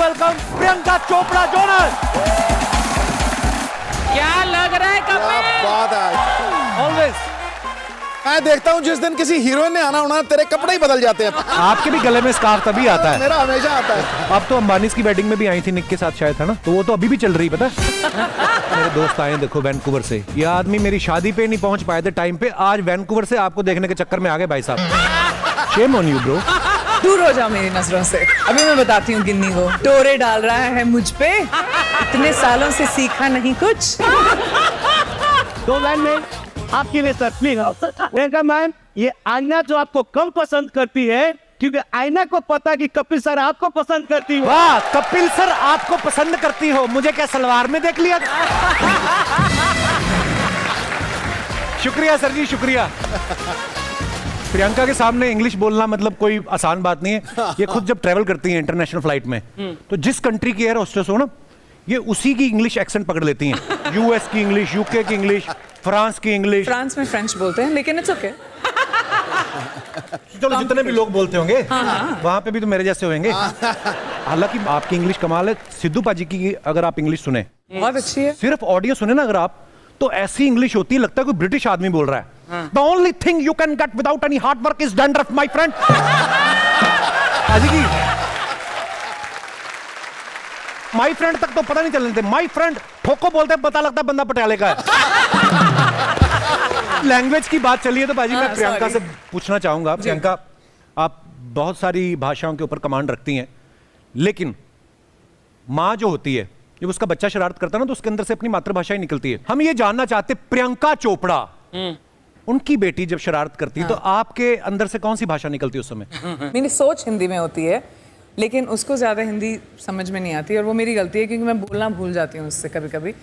Welcome Priyanka Chopra Jonas. क्या लग रहा है क्या कपिल? बात है। ऑलवेज मैं देखता हूँ जिस दिन किसी हीरोइन ने आना होना तेरे कपड़े ही बदल जाते हैं। आपके भी गले में स्कार्फ तभी आता है। मेरा हमेशा आता है। अब तो अंबानी की वेडिंग में भी आई थी निक के साथ शायद, है ना? तो वो तो अभी भी चल रही, पता है? मेरे दोस्त आए देखो वैंकूवर से, ये आदमी मेरी शादी पे नहीं पहुंच पाए थे टाइम पे, आज वैंकूवर से आपको देखने के चक्कर में आ गए भाई साहब। Shame on you bro. दूर हो जाओ मेरी नजरों से। अभी मैं बताती हूँ गिन्नी को। टोरे डाल रहा है मुझ पे, इतने सालों से सीखा नहीं कुछ। दो लाइन में आपके लिए सर प्लीज। प्रियंका मैम, ये आईना जो आपको कम पसंद करती है, क्योंकि आईना को पता कि कपिल सर आपको पसंद करती हो। वाह, कपिल सर आपको पसंद करती हो, मुझे क्या सलवार में देख लिया? शुक्रिया सर जी, शुक्रिया। प्रियंका के सामने इंग्लिश बोलना मतलब कोई आसान बात नहीं है। ये खुद जब ट्रैवल करती हैं इंटरनेशनल फ्लाइट में, तो जिस कंट्री की एयर होस्टेस हो ना, ये उसी की इंग्लिश एक्सेंट पकड़ लेती हैं। यूएस की इंग्लिश, यूके की इंग्लिश, फ्रांस की इंग्लिश। फ्रांस में फ्रेंच बोलते हैं, लेकिन इट्स ओके। चलो जितने भी लोग बोलते होंगे वहां पे भी तो मेरे जैसे होंगे। हालांकि आपकी इंग्लिश कमाल है। सिद्धू पाजी की अगर आप इंग्लिश सुने, बहुत अच्छी है। सिर्फ ऑडियो सुने ना अगर आप, तो ऐसी इंग्लिश होती है लगता है कोई ब्रिटिश आदमी बोल रहा है। The only thing you can get without any hard work is dandruff my friend. पाजी की माय फ्रेंड तक तो पता नहीं चलने देते, माय फ्रेंड ठोको बोलते हैं, पता लगता है बंदा पटियाले का है। लैंग्वेज की बात चली है तो बाजी मैं प्रियंका से पूछना चाहूंगा। प्रियंका, आप बहुत सारी भाषाओं के ऊपर कमांड रखती हैं, लेकिन माँ जो होती है, जब उसका बच्चा शरारत करता है ना, तो उसके अंदर से अपनी मातृभाषा ही निकलती है। हम ये जानना चाहते प्रियंका चोपड़ा, उनकी बेटी जब शरारत करती है तो आपके अंदर से कौन सी भाषा निकलती है उस समय? मेरी सोच हिंदी में होती है, लेकिन उसको ज्यादा हिंदी समझ में नहीं आती, और वो मेरी गलती है क्योंकि मैं बोलना भूल जाती हूँ उससे कभी कभी,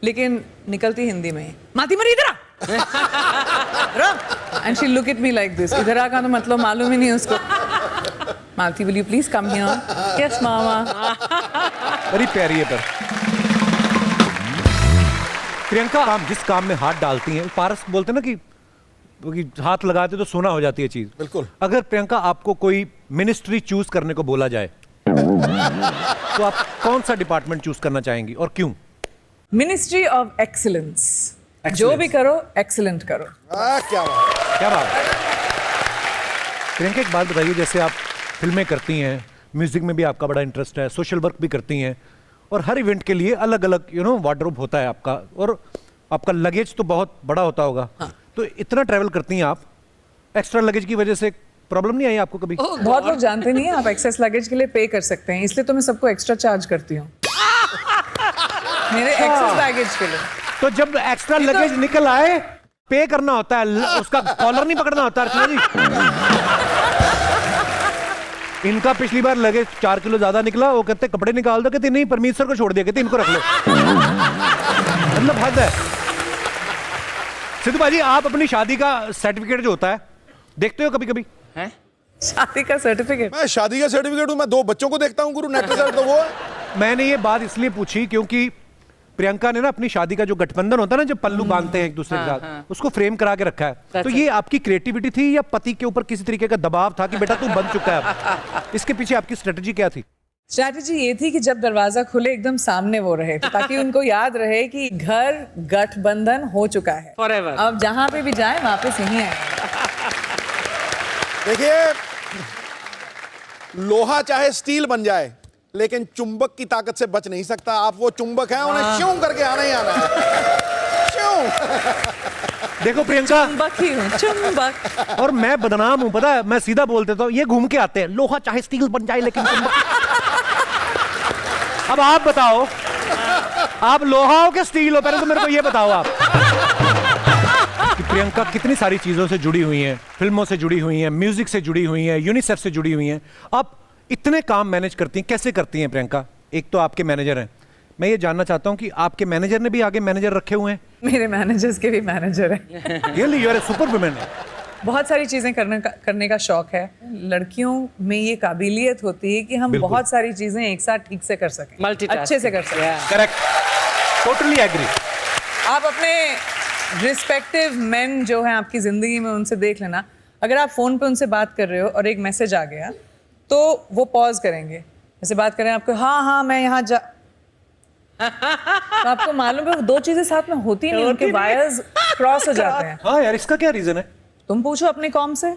लेकिन निकलती हिंदी में ही। माती मरी इधर आ। And she'll look at me like this. इधर आ का तो मतलब मालूम ही नहीं उसको। मालती, will you please come here? Yes, मामा। बड़ी प्यारी है। पर प्रियंका, आप जिस काम में हाथ डालती हैं, पारस बोलते हैं ना कि हाथ लगाते तो सोना हो जाती है चीज। बिल्कुल। अगर प्रियंका आपको कोई मिनिस्ट्री चूज करने को बोला जाए तो आप कौन सा डिपार्टमेंट चूज करना चाहेंगी और क्यों? Ministry of excellence. जो भी करो एक्सीलेंट करो। क्या बात। क्या बात है। प्रियंका, एक बात बताइए, जैसे आप फिल्में करती हैं, म्यूजिक में भी आपका बड़ा इंटरेस्ट है, सोशल वर्क भी करती हैं, और हर इवेंट के लिए अलग अलग वार्डरोब होता है आपका, और आपका लगेज तो बहुत बड़ा होता होगा। तो इतना ट्रैवल करती हैं आप, एक्स्ट्रा लगेज की वजह से प्रॉब्लम नहीं आई आपको कभी? बहुत लोग जानते नहीं है आप एक्सेस लगेज के लिए पे कर सकते हैं, इसलिए तो मैं सबको एक्स्ट्रा चार्ज करती हूँ मेरे एक्सेस बैगेज के लिए। तो जब एक्स्ट्रा लगेज निकल आए, पे करना होता है, उसका कॉलर नहीं पकड़ना होता अर्चना जी। इनका पिछली बार लगेज 4 किलो ज्यादा निकला, वो कहते कपड़े निकाल दो, कहते नहीं परमीत सर को छोड़ दिया, कहते इनको रख लो। मतलब हद है। सिद्धू भाजी, आप अपनी शादी का सर्टिफिकेट जो होता है देखते हो कभी कभी? शादी का सर्टिफिकेट? मैं शादी का सर्टिफिकेट हूँ, मैं 2 बच्चों को देखता हूँ गुरु, नेट पे तो वो है। मैंने ये बात इसलिए पूछी क्योंकि प्रियंका ने ना अपनी शादी का जो गठबंधन होता है ना, जब पल्लू बांधते हैं एक दूसरे के साथ, उसको फ्रेम करा के रखा है। तो ये आपकी क्रिएटिविटी थी या पति के ऊपर किसी तरीके का दबाव था कि बेटा तू बन चुका है अब? इसके पीछे आपकी स्ट्रेटजी क्या थी? स्ट्रैटेजी ये थी कि जब दरवाजा खुले एकदम सामने वो रहे, ताकि उनको याद रहे कि घर गठबंधन हो चुका है Forever. अब जहां पे भी जाए वापस यहीं आए। देखिए, लोहा चाहे स्टील बन जाए, लेकिन चुंबक की ताकत से बच नहीं सकता। आप वो चुंबक हैं, उन्हें श्यों करके आना ही आना है। श्यों। देखो प्रियंका, चुंबक ही हूँ, चुंबक। और मैं बदनाम हूं, पता है, मैं सीधा बोल देता हूं, ये घूम के आते हैं, लोहा चाहे स्टील बन जाए लेकिन अब आप बताओ, आप लोहा हो कि स्टील हो? पहले तो मेरे को ये बताओ आप कि प्रियंका कितनी सारी चीजों से जुड़ी हुई हैं, फिल्मों से जुड़ी हुई हैं, म्यूजिक से जुड़ी हुई हैं, यूनिसेफ से जुड़ी हुई हैं। आप इतने काम मैनेज करती हैं, कैसे करती हैं प्रियंका? एक तो आपके मैनेजर हैं, मैं ये जानना चाहता हूं कि आपके मैनेजर ने भी आगे मैनेजर रखे हुए हैं? मेरे मैनेजर्स के भी मैनेजर हैं। Really you are a super woman. बहुत सारी चीजें करने का शौक है। लड़कियों में ये काबिलियत होती है कि हम बहुत सारी चीजें एक साथ ठीक से कर सकें, Multitasking. अच्छे से कर सकें। Correct, totally agree. आप अपने रिस्पेक्टिव मेन जो हैं आपकी जिंदगी में, उनसे देख लेना, अगर आप फोन पे उनसे बात कर रहे हो और एक मैसेज आ गया तो वो पॉज करेंगे, ऐसे बात करें आपको, हाँ मैं यहाँ जा तो आपको मालूम है वो दो चीजें साथ में होती नहीं, उनके वायर्स क्रॉस हो जाते हैं। हाँ यार, इसका क्या रीजन है? तुम पूछो अपनी कॉम से।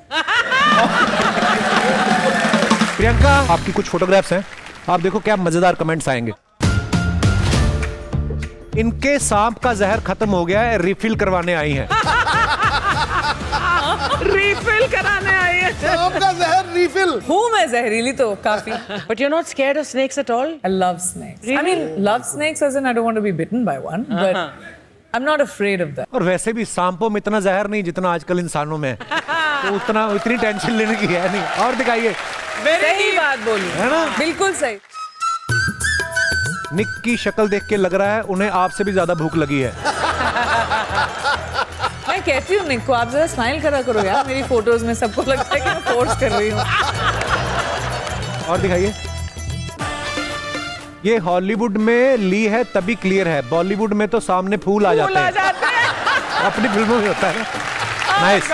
प्रियंका, आपकी कुछ फोटोग्राफ्स हैं, आप देखो क्या मजेदार कमेंट्स आएंगे। इनके सांप का जहर खत्म हो गया है, रिफिल करवाने आई हैं। रिफिल कराने आई है। सांप का जहर रिफिल। हूँ मैं जहरीली तो काफी। But you're not scared of snakes at all? I love snakes. I mean, love snakes as in I don't want to be bitten by one, but I'm not afraid of that. और वैसे भी सांपों में इतना जहर नहीं जितना आजकल इंसानों में है, तो इतनी टेंशन लेने की है नहीं। और दिखाइए। सही बात बोली है ना? बिल्कुल सही। निक की शक्ल देख के लग रहा है उन्हें आपसे भी ज्यादा भूख लगी है। मैं कहती हूँ निक को, आप जरा स्माइल करा करो यार, मेरी फोटोज में सबको लगता है कि मैं फोर्स कर रही हूँ। और दिखाइए। ये हॉलीवुड में ली है तभी क्लियर है, बॉलीवुड में तो सामने फूल आ जाते हैं। अपनी फिल्मों में होता है। नाइस।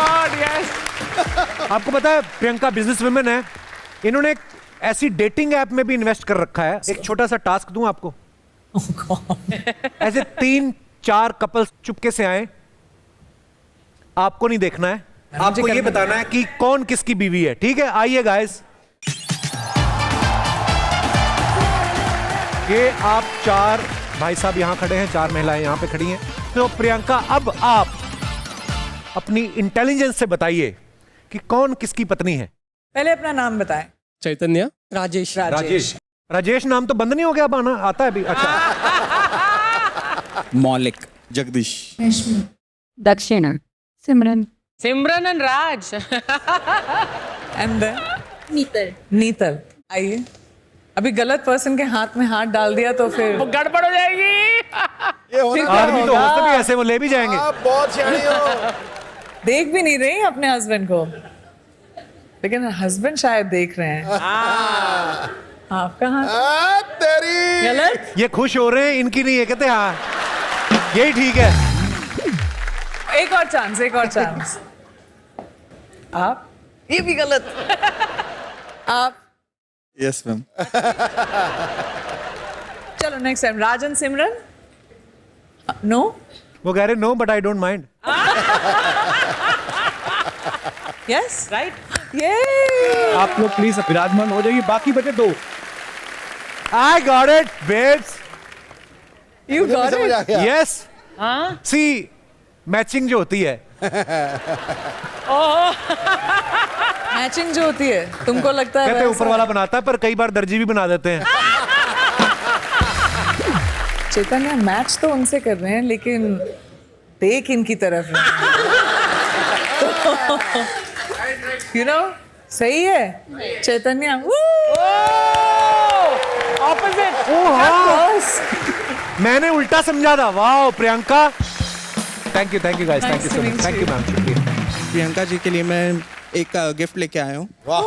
आपको पता है प्रियंका बिजनेस वुमेन है, इन्होंने एक ऐसी डेटिंग ऐप में भी इन्वेस्ट कर रखा है। एक छोटा सा टास्क दूं आपको। ऐसे 3-4 कपल्स चुपके से आए, आपको नहीं देखना है, आपको ये बताना है कि कौन किसकी बीवी है। ठीक है, आइए गाइस। ये आप 4 भाई साहब यहां खड़े हैं, 4 महिलाएं यहां पे खड़ी हैं। तो प्रियंका, अब आप अपनी इंटेलिजेंस से बताइए कि कौन किसकी पत्नी है। पहले अपना नाम बताएं। चैतन्य, राजेश। राजेश नाम तो बंद नहीं हो गया, अब आना आता है अभी। अच्छा। Maulik, Jagdish, Dakshina, Simran, Simran and Raj. And then Nital. आइए, अभी गलत पर्सन के हाथ में हाथ डाल दिया तो फिर गड़बड़ हो जाएगी। ये होना आदमी तो होते भी ऐसे, वो ले भी जाएंगे। आप बहुत सियाणी हो। देख भी नहीं रही अपने हस्बैंड को, लेकिन हस्बैंड शायद देख रहे हैं। आपका हाथ तेरी गलत। ये खुश हो रहे हैं, इनकी नहीं है, कहते हाँ यही ठीक है। एक और चांस, एक और चांस। आप, ये भी गलत। आप, यस मैम। चलो next time. Rajan, Simran. No, वो कह रहे no but I don't mind. Yes, Right? ये आप लोग प्लीज विराजमान हो जाइए, बाकी बचे 2। I got it babes. You got समझ आ इट। गया। यस, सी मैचिंग जो होती है, मैचिंग जो होती है, तुमको लगता है कहते हैं वैसा? ऊपर वाला बनाता है, पर कई बार दर्जी भी बना देते हैं। चैतन्य मैच तो उनसे कर रहे हैं, लेकिन देख इनकी तरफ यू नो, सही है चैतन्य। Opposite. मैंने उल्टा समझा था। वाह Priyanka, thank you guys, thank you so much, thank you ma'am, शुक्रिया। प्रियंका जी के लिए मैं एक गिफ्ट लेके आया हूँ। वाह,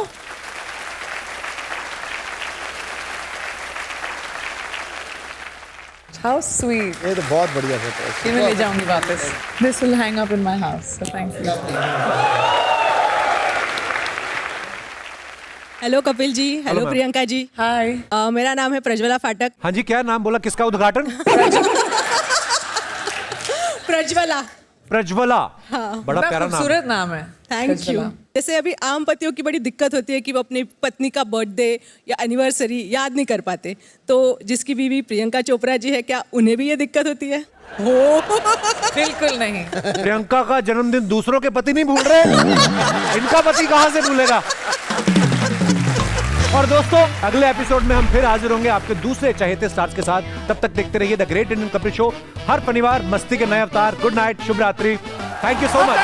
हाउ स्वीट। ये तो बहुत बढ़िया फोटो है। ये मैं ले जाऊंगी वापस। This will hang up in my house, so thank you. Hello Kapil ji, hello ma'am. Priyanka ji. Hi. मेरा नाम है प्रज्वला फाटक। हाँ जी, क्या नाम बोला, किसका उद्घाटन? प्रज्वला। प्रज्वला, बड़ा बड़ा प्यारा नाम। खूबसूरत नाम है। Thank you. प्रज्वला। जैसे अभी आम पतियों की बड़ी दिक्कत होती है कि वो अपनी पत्नी का बर्थडे या एनिवर्सरी याद नहीं कर पाते, तो जिसकी बीवी प्रियंका चोपड़ा जी है, क्या उन्हें भी ये दिक्कत होती है? बिल्कुल नहीं। प्रियंका का जन्मदिन दूसरों के पति नहीं भूल रहे, इनका पति कहां से भूलेगा? और दोस्तों, अगले एपिसोड में हम फिर हाजिर होंगे आपके दूसरे चहेते स्टार्स के साथ। तब तक देखते रहिए the great Indian Kapil show, हर शनिवार मस्ती के नए अवतार। गुड नाइट, शुभ रात्रि, थैंक यू सो मच।